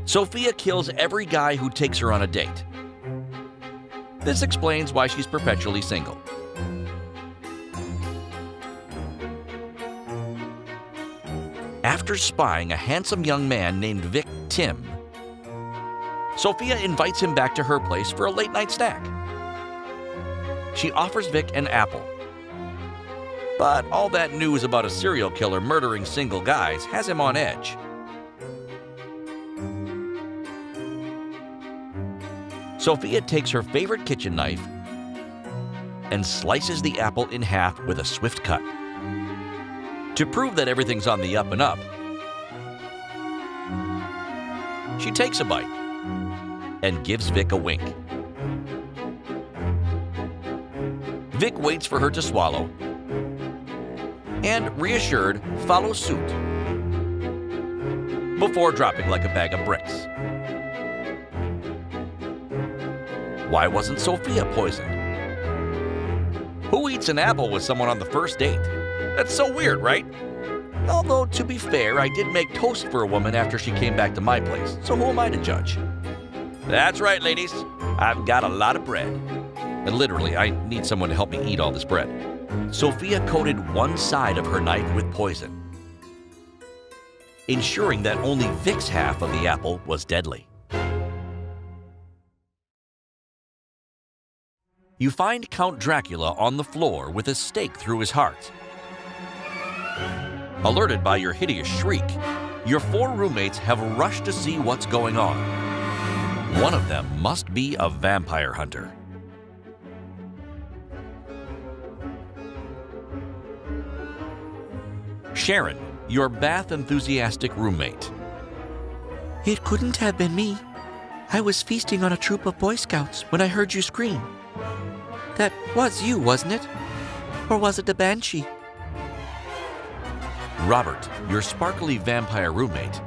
Sophia kills every guy who takes her on a date. This explains why she's perpetually single. After spying a handsome young man named Vic Tim, Sophia invites him back to her place for a late-night snack. She offers Vic an apple. But all that news about a serial killer murdering single guys has him on edge. Sophia takes her favorite kitchen knife and slices the apple in half with a swift cut. To prove that everything's on the up and up, she takes a bite and gives Vic a wink. Vic waits for her to swallow and, reassured, follows suit before dropping like a bag of bricks. Why wasn't Sophia poisoned? Who eats an apple with someone on the first date? That's so weird, right? Although, to be fair, I did make toast for a woman after she came back to my place, so who am I to judge? That's right, ladies. I've got a lot of bread. And literally, I need someone to help me eat all this bread. Sophia coated one side of her knife with poison, ensuring that only Vic's half of the apple was deadly. You find Count Dracula on the floor with a stake through his heart. Alerted by your hideous shriek, your 4 roommates have rushed to see what's going on. One of them must be a vampire hunter. Sharon, your bath-enthusiastic roommate. It couldn't have been me. I was feasting on a troop of Boy Scouts when I heard you scream. That was you, wasn't it? Or was it a banshee? Robert, your sparkly vampire roommate,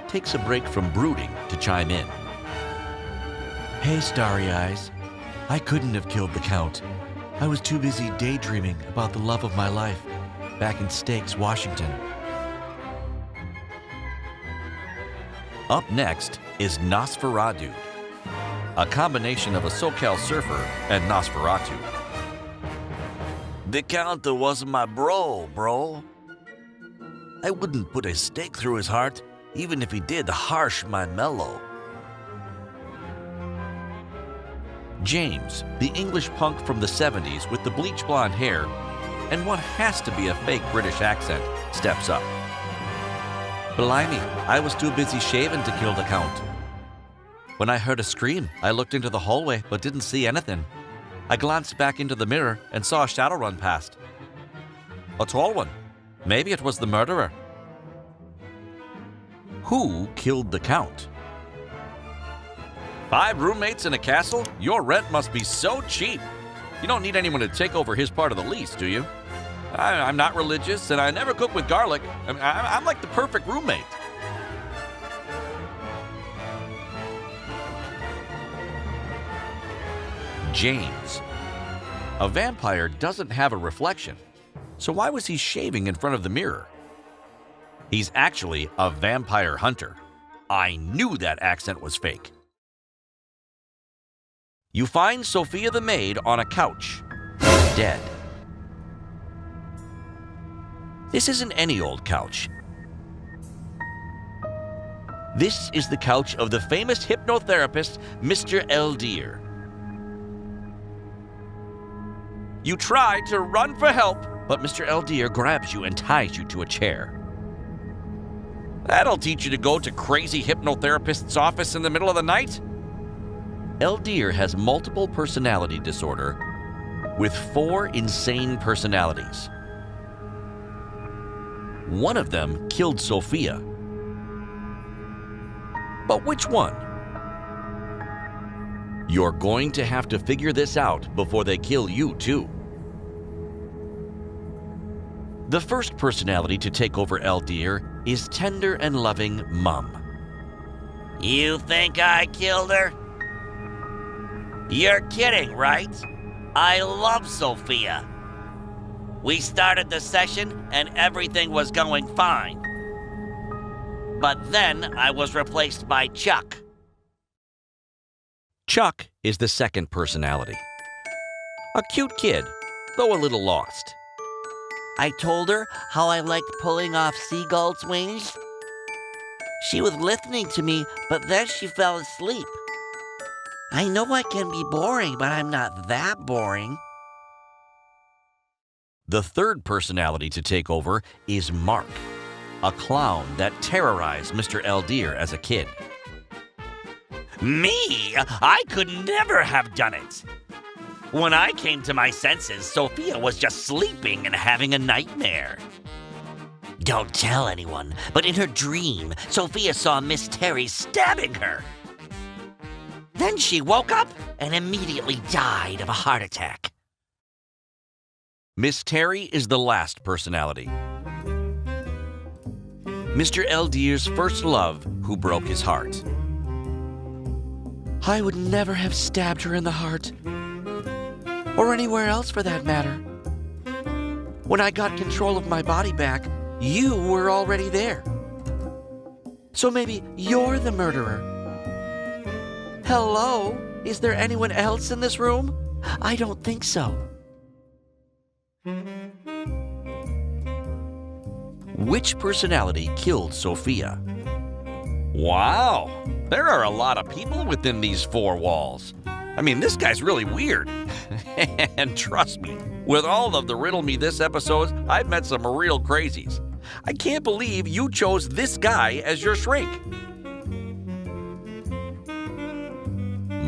takes a break from brooding to chime in. Hey, Starry Eyes. I couldn't have killed the Count. I was too busy daydreaming about the love of my life back in Stakes, Washington. Up next is Nosferatu, a combination of a SoCal surfer and Nosferatu. The Count wasn't my bro. I wouldn't put a stake through his heart, even if he did harsh my mellow. James, the English punk from the 70s with the bleach blonde hair and what has to be a fake British accent, steps up. Blimey, I was too busy shaving to kill the Count. When I heard a scream, I looked into the hallway but didn't see anything. I glanced back into the mirror and saw a shadow run past. A tall one. Maybe it was the murderer. Who killed the Count? 5 roommates in a castle? Your rent must be so cheap. You don't need anyone to take over his part of the lease, do you? I'm not religious, and I never cook with garlic. I'm like the perfect roommate. James. A vampire doesn't have a reflection, so why was he shaving in front of the mirror? He's actually a vampire hunter. I knew that accent was fake. You find Sophia the maid on a couch, dead. This isn't any old couch. This is the couch of the famous hypnotherapist, Mr. Eldir. You try to run for help, but Mr. Eldir grabs you and ties you to a chair. That'll teach you to go to crazy hypnotherapist's office in the middle of the night? Eldir has multiple personality disorder with 4 insane personalities. One of them killed Sophia. But which one? You're going to have to figure this out before they kill you too. The first personality to take over Eldir is tender and loving Mum. You think I killed her? You're kidding, right? I love Sophia. We started the session and everything was going fine. but then I was replaced by Chuck. Chuck is the second personality. A cute kid, though a little lost. I told her how I liked pulling off seagulls' wings. She was listening to me, but then she fell asleep. I know I can be boring, but I'm not that boring. The third personality to take over is Mark, a clown that terrorized Mr. Eldeer as a kid. Me? I could never have done it. When I came to my senses, Sophia was just sleeping and having a nightmare. Don't tell anyone, but in her dream, Sophia saw Miss Terry stabbing her. Then she woke up and immediately died of a heart attack. Miss Terry is the last personality. Mr. Eldeer's first love who broke his heart. I would never have stabbed her in the heart. Or anywhere else for that matter. When I got control of my body back, you were already there. So maybe you're the murderer. Hello? Is there anyone else in this room? I don't think so. Which personality killed Sophia? Wow, there are a lot of people within these four walls. I mean, this guy's really weird. And trust me, with all of the Riddle Me This episodes, I've met some real crazies. I can't believe you chose this guy as your shrink.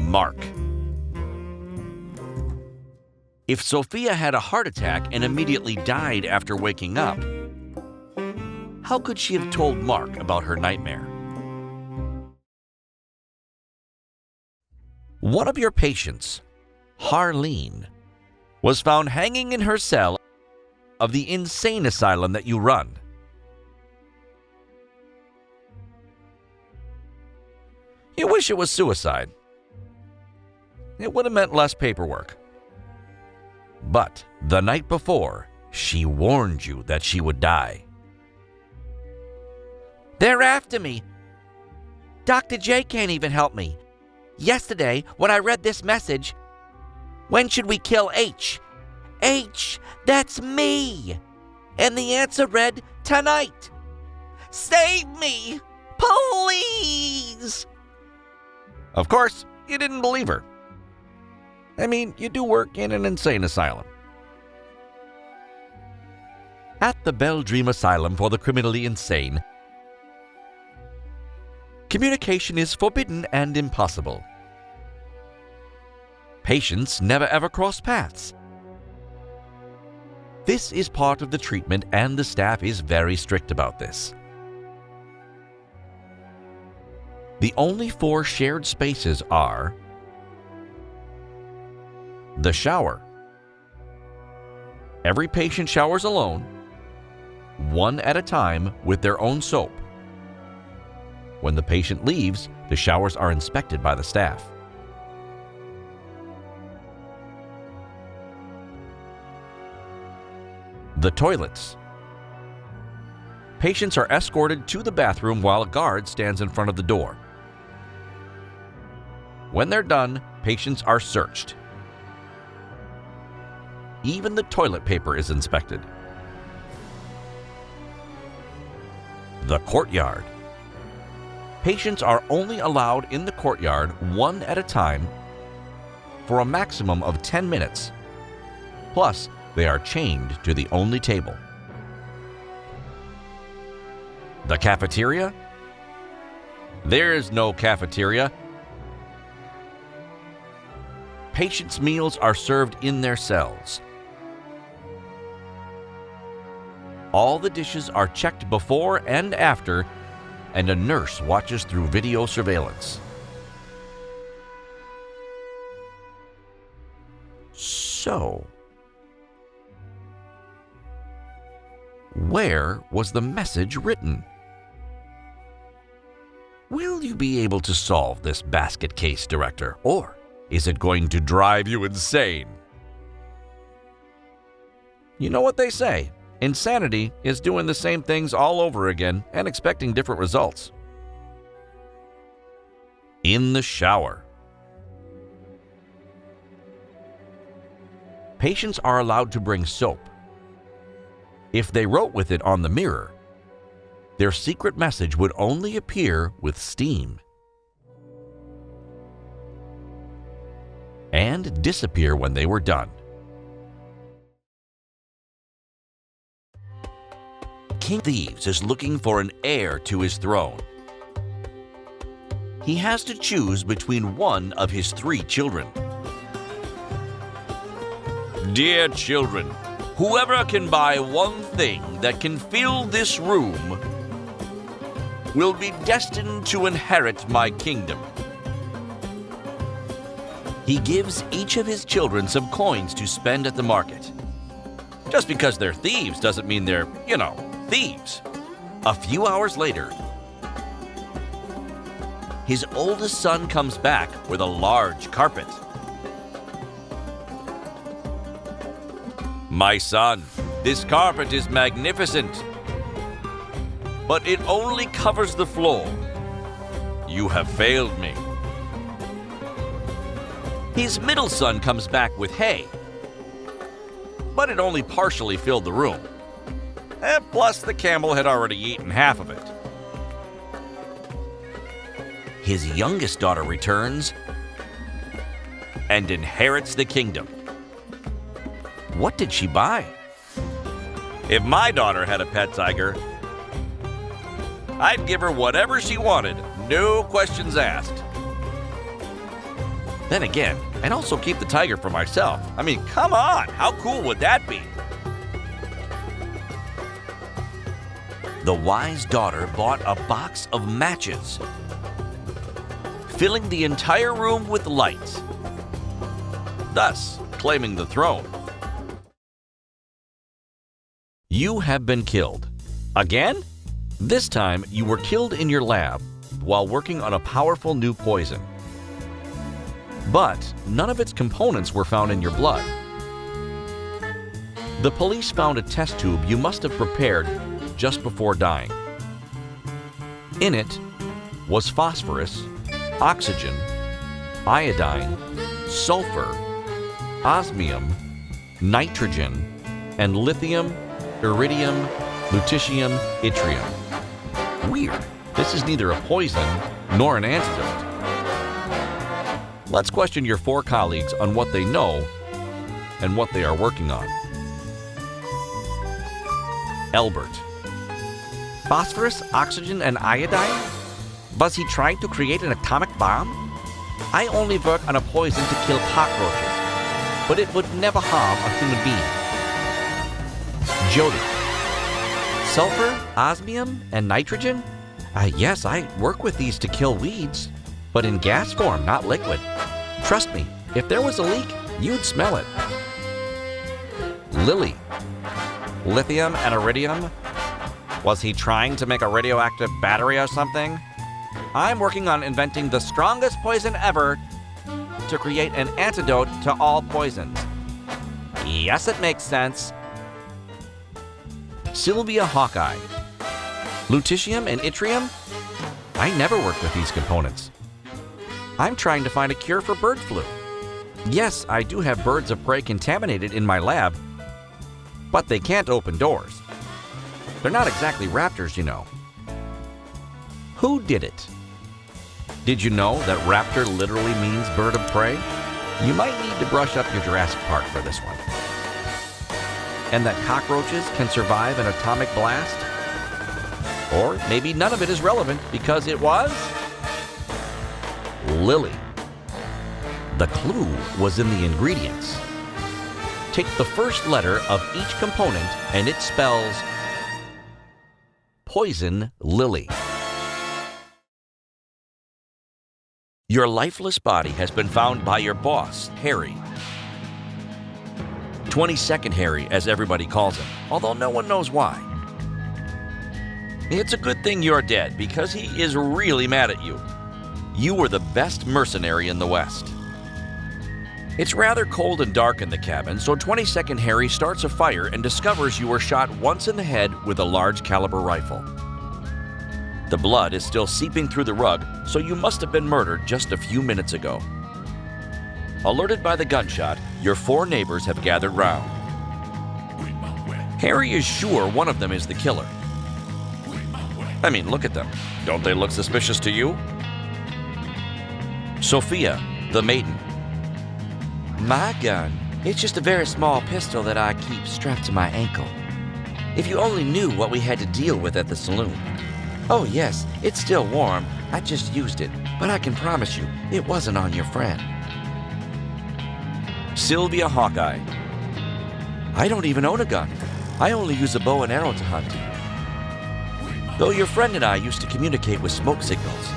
Mark. If Sophia had a heart attack and immediately died after waking up, how could she have told Mark about her nightmare? One of your patients, Harleen, was found hanging in her cell of the insane asylum that you run. You wish it was suicide. It would have meant less paperwork. But the night before, she warned you that she would die. They're after me. Dr. J can't even help me. Yesterday, when I read this message, when should we kill H? H, that's me. And the answer read, tonight. Save me, please. Of course, you didn't believe her. I mean, you do work in an insane asylum. At the Bell Dream Asylum for the Criminally Insane, communication is forbidden and impossible. Patients never ever cross paths. This is part of the treatment, and the staff is very strict about this. The only 4 shared spaces are the shower. Every patient showers alone, one at a time with their own soap. When the patient leaves, the showers are inspected by the staff. The toilets. Patients are escorted to the bathroom while a guard stands in front of the door. When they're done, patients are searched. Even the toilet paper is inspected. The courtyard. Patients are only allowed in the courtyard one at a time for a maximum of 10 minutes. Plus, they are chained to the only table. The cafeteria? There is no cafeteria. Patients' meals are served in their cells. All the dishes are checked before and after, and a nurse watches through video surveillance. So, where was the message written? Will you be able to solve this basket case, Director, or is it going to drive you insane? You know what they say, Insanity is doing the same things all over again and expecting different results. In the shower. Patients are allowed to bring soap. If they wrote with it on the mirror, their secret message would only appear with steam and disappear when they were done. King Thieves is looking for an heir to his throne. He has to choose between one of his 3 children. Dear children, whoever can buy one thing that can fill this room will be destined to inherit my kingdom. He gives each of his children some coins to spend at the market. Just because they're thieves doesn't mean they're, thieves. A few hours later, his oldest son comes back with a large carpet. My son, this carpet is magnificent, but it only covers the floor. You have failed me. His middle son comes back with hay, but it only partially filled the room. Plus, the camel had already eaten half of it. His youngest daughter returns and inherits the kingdom. What did she buy? If my daughter had a pet tiger, I'd give her whatever she wanted, no questions asked. Then again, I'd also keep the tiger for myself. I mean, come on, how cool would that be? The wise daughter bought a box of matches, filling the entire room with lights, thus claiming the throne. You have been killed. Again? This time, you were killed in your lab while working on a powerful new poison. But none of its components were found in your blood. The police found a test tube you must have prepared just before dying. In it was phosphorus, oxygen, iodine, sulfur, osmium, nitrogen, and lithium, iridium, lutetium, yttrium. Weird. This is neither a poison nor an antidote. Let's question your 4 colleagues on what they know and what they are working on. Albert. Phosphorus, oxygen, and iodine? Was he trying to create an atomic bomb? I only work on a poison to kill cockroaches, but it would never harm a human being. Jody. Sulfur, osmium, and nitrogen? Yes, I work with these to kill weeds, but in gas form, not liquid. Trust me, if there was a leak, you'd smell it. Lily. Lithium and iridium? Was he trying to make a radioactive battery or something? I'm working on inventing the strongest poison ever to create an antidote to all poisons. Yes, it makes sense. Sylvia Hawkeye. Lutetium and yttrium? I never worked with these components. I'm trying to find a cure for bird flu. Yes, I do have birds of prey contaminated in my lab, but they can't open doors. They're not exactly raptors, you know. Who did it? Did you know that raptor literally means bird of prey? You might need to brush up your Jurassic Park for this one. And that cockroaches can survive an atomic blast? Or maybe none of it is relevant because it was Lily. The clue was in the ingredients. Take the first letter of each component and it spells poison lily. Your lifeless body has been found by your boss, Harry. 22nd Harry, as everybody calls him, although no one knows why. It's a good thing you're dead because he is really mad at you. You were the best mercenary in the West. It's rather cold and dark in the cabin, so 22nd Harry starts a fire and discovers you were shot once in the head with a large caliber rifle. The blood is still seeping through the rug, so you must have been murdered just a few minutes ago. Alerted by the gunshot, your 4 neighbors have gathered round. Harry is sure one of them is the killer. I mean, look at them. Don't they look suspicious to you? Sophia, the maiden. My gun? It's just a very small pistol that I keep strapped to my ankle. If you only knew what we had to deal with at the saloon. Oh yes, it's still warm. I just used it, but I can promise you, it wasn't on your friend. Sylvia Hawkeye. I don't even own a gun. I only use a bow and arrow to hunt. Though your friend and I used to communicate with smoke signals.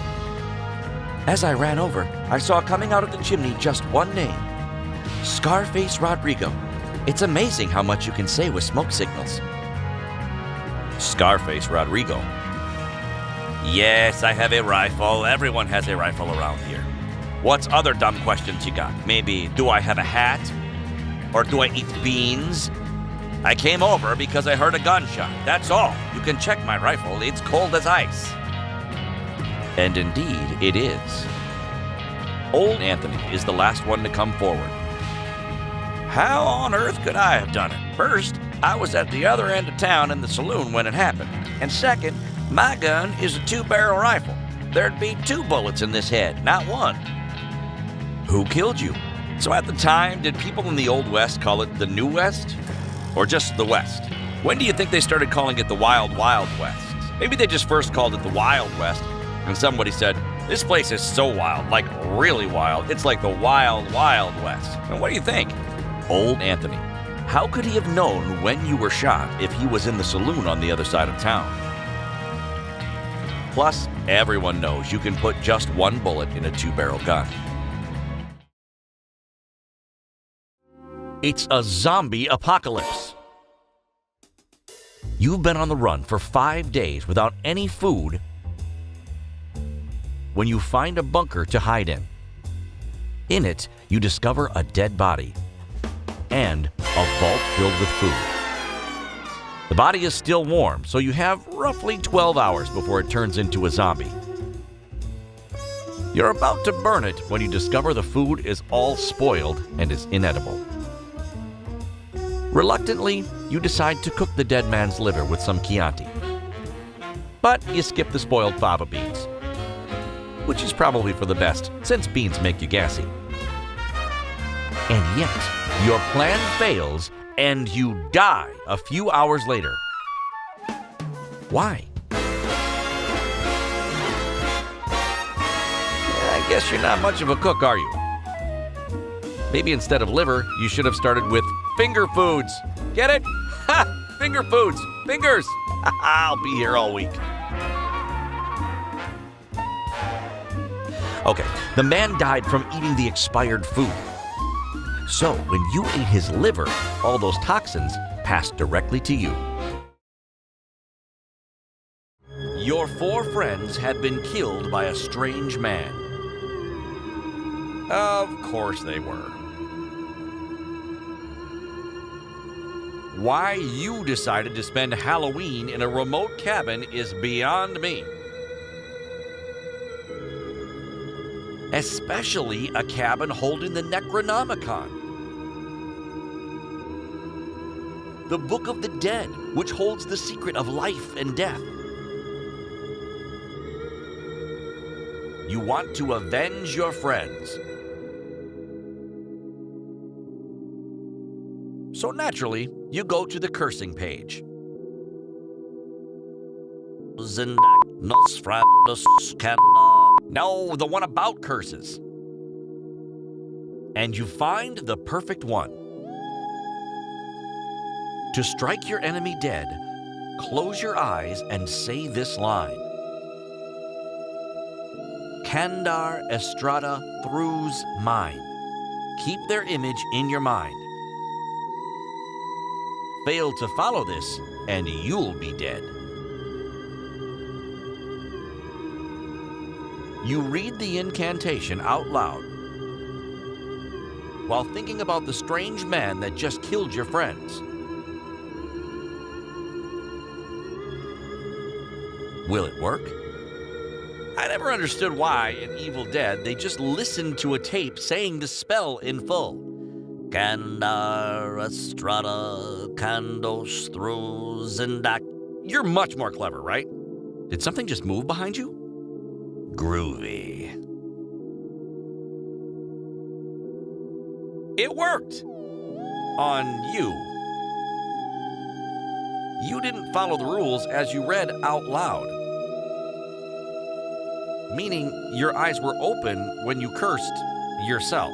As I ran over, I saw coming out of the chimney just one name. Scarface Rodrigo. It's amazing how much you can say with smoke signals. Scarface Rodrigo. Yes, I have a rifle. Everyone has a rifle around here. What's other dumb questions you got? Maybe, do I have a hat? Or do I eat beans? I came over because I heard a gunshot. That's all. You can check my rifle. It's cold as ice. And indeed, it is. Old Anthony is the last one to come forward. How on earth could I have done it? First, I was at the other end of town in the saloon when it happened. And second, my gun is a 2-barrel rifle. There'd be 2 bullets in this head, not 1. Who killed you? So at the time, did people in the Old West call it the New West? Or just the West? When do you think they started calling it the Wild Wild West? Maybe they just first called it the Wild West, and somebody said, this place is so wild, like really wild, it's like the Wild Wild West. And what do you think? Old Anthony. How could he have known when you were shot if he was in the saloon on the other side of town? Plus, everyone knows you can put just 1 bullet in a 2-barrel gun. It's a zombie apocalypse. You've been on the run for 5 days without any food when you find a bunker to hide in. In it, you discover a dead body and a vault filled with food. The body is still warm, so you have roughly 12 hours before it turns into a zombie. You're about to burn it when you discover the food is all spoiled and is inedible. Reluctantly, you decide to cook the dead man's liver with some Chianti. But you skip the spoiled fava beans, which is probably for the best, since beans make you gassy. And yet, your plan fails and you die a few hours later. Why? I guess you're not much of a cook, are you? Maybe instead of liver, you should have started with finger foods. Get it? Ha! Finger foods. Fingers. I'll be here all week. Okay, the man died from eating the expired food. So when you ate his liver, all those toxins passed directly to you. Your 4 friends had been killed by a strange man. Of course they were. Why you decided to spend Halloween in a remote cabin is beyond me. Especially a cabin holding the Necronomicon, the Book of the Dead, which holds the secret of life and death. You want to avenge your friends. So naturally, you go to the cursing page. No, the one about curses. And you find the perfect one. To strike your enemy dead, close your eyes and say this line. Kandar Estrada Through's mine. Keep their image in your mind. Fail to follow this, and you'll be dead. You read the incantation out loud. while thinking about the strange man that just killed your friends. Will it work? I never understood why in Evil Dead they just listened to a tape saying the spell in full. Candar, Estrada, Candos, through Zindak. You're much more clever, right? Did something just move behind you? Groovy. It worked! On you. You didn't follow the rules as you read out loud. Meaning your eyes were open when you cursed yourself.